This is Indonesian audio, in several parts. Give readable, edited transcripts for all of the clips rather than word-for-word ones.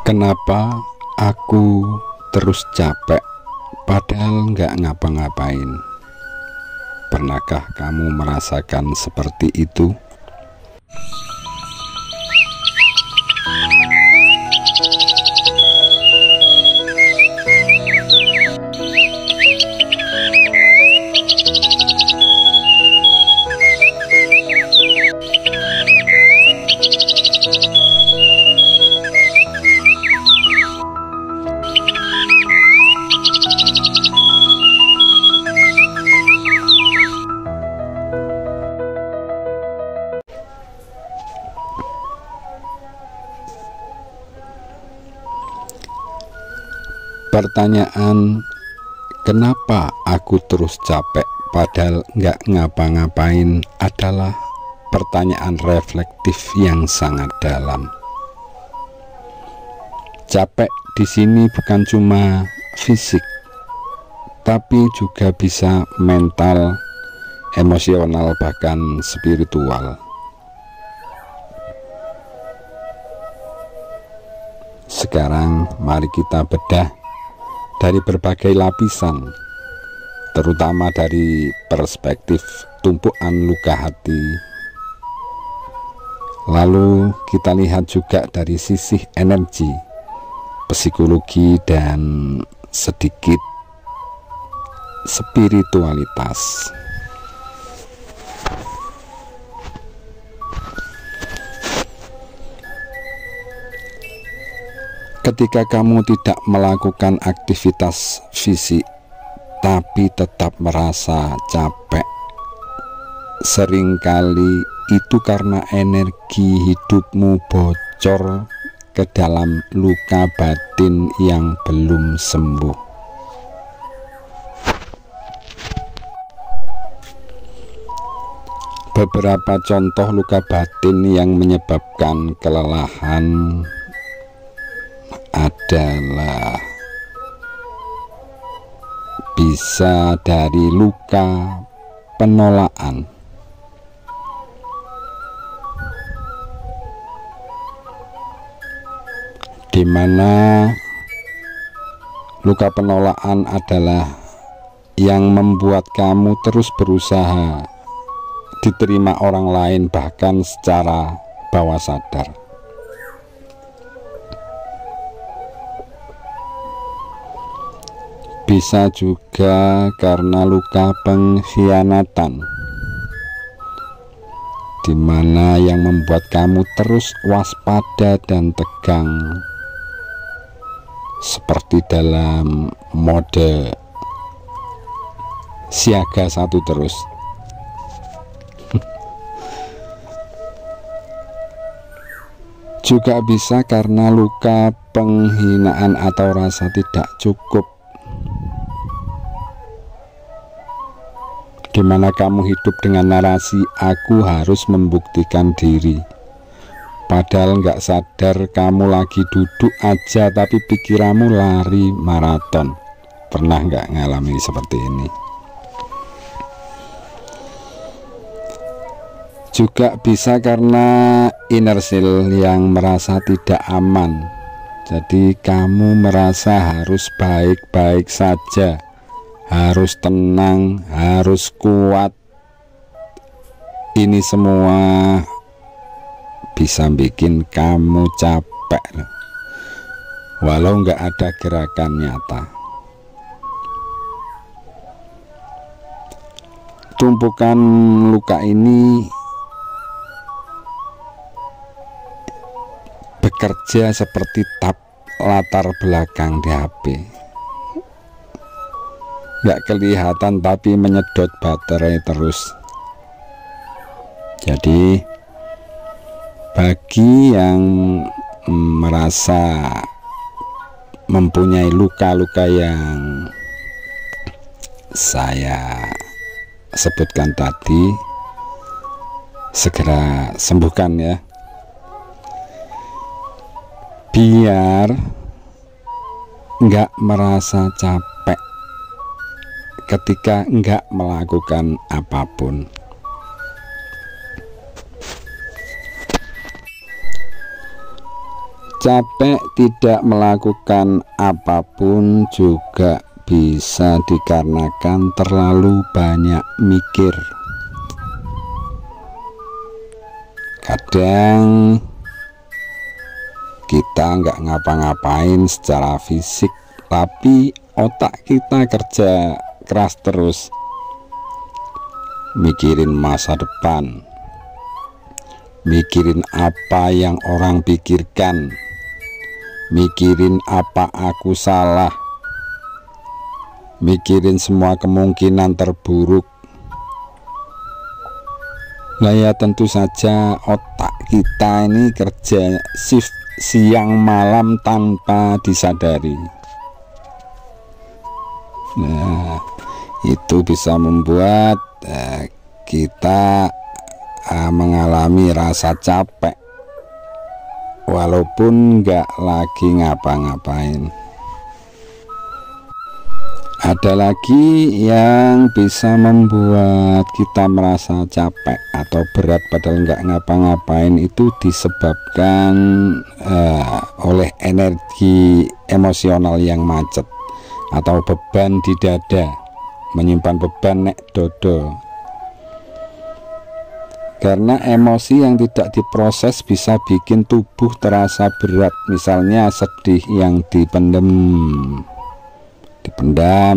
Kenapa aku terus capek padahal nggak ngapa-ngapain? Pernahkah kamu merasakan seperti itu? Pertanyaan kenapa aku terus capek padahal nggak ngapa-ngapain adalah pertanyaan reflektif yang sangat dalam. Capek di sini bukan cuma fisik, tapi juga bisa mental, emosional, bahkan spiritual. Sekarang mari kita bedah dari berbagai lapisan, terutama dari perspektif tumpuan luka hati. Lalu kita lihat juga dari sisi energi, psikologi, dan sedikit spiritualitas. Ketika kamu tidak melakukan aktivitas fisik tapi tetap merasa capek, seringkali itu karena energi hidupmu bocor ke dalam luka batin yang belum sembuh. Beberapa contoh luka batin yang menyebabkan kelelahan adalah bisa dari luka penolakan, di mana luka penolakan adalah yang membuat kamu terus berusaha diterima orang lain, bahkan secara bawah sadar. Bisa juga karena luka pengkhianatan, di mana yang membuat kamu terus waspada dan tegang, seperti dalam mode siaga satu terus. Juga bisa karena luka penghinaan atau rasa tidak cukup, di mana kamu hidup dengan narasi aku harus membuktikan diri, padahal nggak sadar kamu lagi duduk aja tapi pikiranmu lari maraton. Pernah nggak ngalami seperti ini? Juga bisa karena inner shield yang merasa tidak aman, jadi kamu merasa harus baik-baik saja, harus tenang, harus kuat. Ini semua bisa bikin kamu capek, walau nggak ada gerakan nyata. Tumpukan luka ini bekerja seperti tab latar belakang di HP. Nggak kelihatan tapi menyedot baterai terus. Jadi bagi yang merasa mempunyai luka-luka yang saya sebutkan tadi, segera sembuhkan ya, biar nggak merasa capek ketika nggak melakukan apapun. Capek tidak melakukan apapun juga bisa dikarenakan terlalu banyak mikir. Kadang kita nggak ngapa-ngapain secara fisik, tapi otak kita kerja keras terus, mikirin masa depan, mikirin apa yang orang pikirkan, mikirin apa aku salah, mikirin semua kemungkinan terburuk. Nah ya, tentu saja otak kita ini kerja shift siang malam tanpa disadari. Nah, itu bisa membuat kita mengalami rasa capek walaupun nggak lagi ngapa-ngapain. Ada lagi yang bisa membuat kita merasa capek atau berat padahal nggak ngapa-ngapain, itu disebabkan oleh energi emosional yang macet atau beban di dada, menyimpan beban nek dodo. Karena emosi yang tidak diproses bisa bikin tubuh terasa berat. Misalnya sedih yang dipendam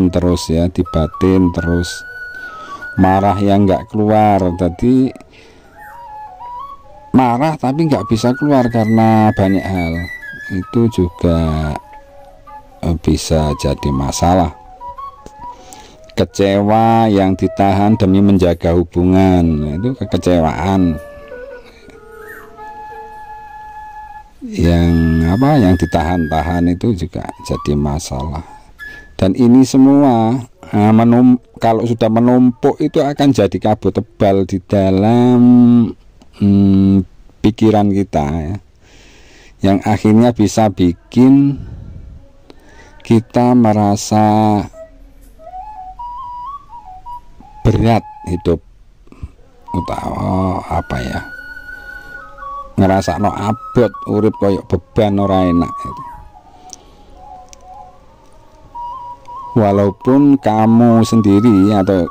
terus ya, dibatin terus, marah yang nggak keluar. Tadi marah tapi nggak bisa keluar karena banyak hal, itu juga bisa jadi masalah. Kecewa yang ditahan demi menjaga hubungan, itu kekecewaan yang ditahan-tahan itu juga jadi masalah. Dan ini semua kalau sudah menumpuk itu akan jadi kabut tebal di dalam pikiran kita ya, yang akhirnya bisa bikin kita merasa berat hidup, ngerasa no abot urip koyok beban ora enak gitu. Walaupun kamu sendiri atau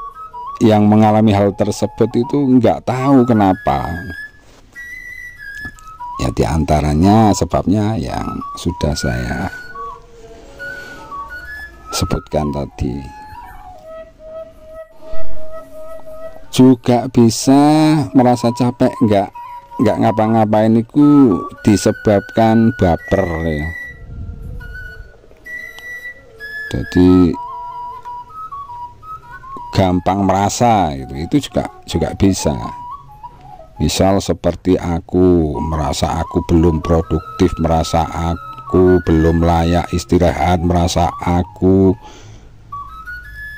yang mengalami hal tersebut itu nggak tahu kenapa ya, diantaranya sebabnya yang sudah saya sebutkan tadi. Juga bisa merasa capek nggak ngapa-ngapain itu disebabkan baper ya. Jadi gampang merasa itu juga bisa. Misal seperti aku merasa aku belum produktif, merasa aku belum layak istirahat, merasa aku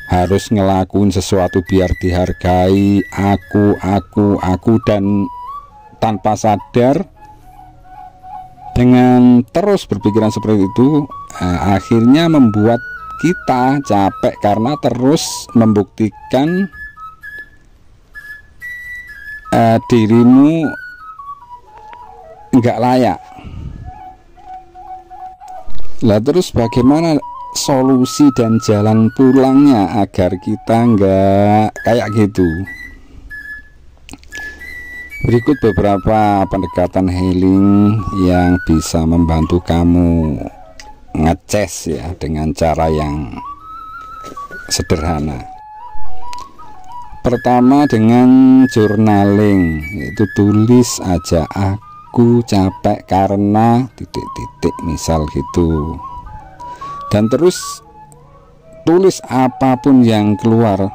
harus ngelakuin sesuatu biar dihargai, aku, dan tanpa sadar dengan terus berpikiran seperti itu akhirnya membuat kita capek karena terus membuktikan dirimu nggak layak. Lah terus bagaimana solusi dan jalan pulangnya agar kita nggak kayak gitu? Berikut beberapa pendekatan healing yang bisa membantu kamu ngeces ya dengan cara yang sederhana. Pertama dengan journaling, yaitu tulis aja aku capek karena titik-titik misal gitu, dan terus tulis apapun yang keluar.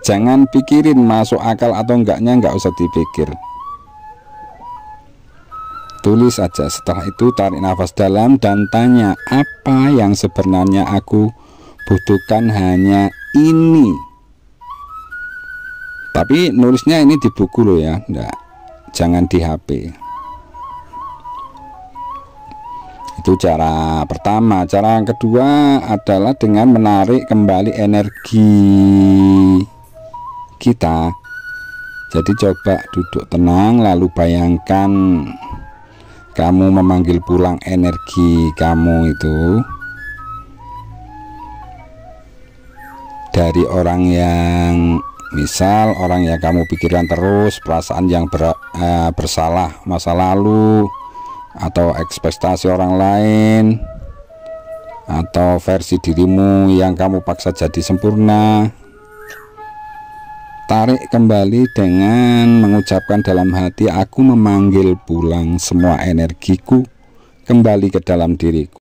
Jangan pikirin masuk akal atau enggaknya, enggak usah dipikir, tulis aja. Setelah itu tarik nafas dalam dan tanya, apa yang sebenarnya aku butuhkan hanya ini. Tapi nulisnya ini di buku loh ya, enggak, jangan di HP. Itu cara pertama. Cara yang kedua adalah dengan menarik kembali energi kita. Jadi coba duduk tenang, lalu bayangkan kamu memanggil pulang energi kamu itu dari orang yang, misal orang yang kamu pikirkan terus, perasaan yang bersalah masa lalu, atau ekspektasi orang lain, atau versi dirimu yang kamu paksa jadi sempurna. Tarik kembali dengan mengucapkan dalam hati, aku memanggil pulang semua energiku kembali ke dalam diriku.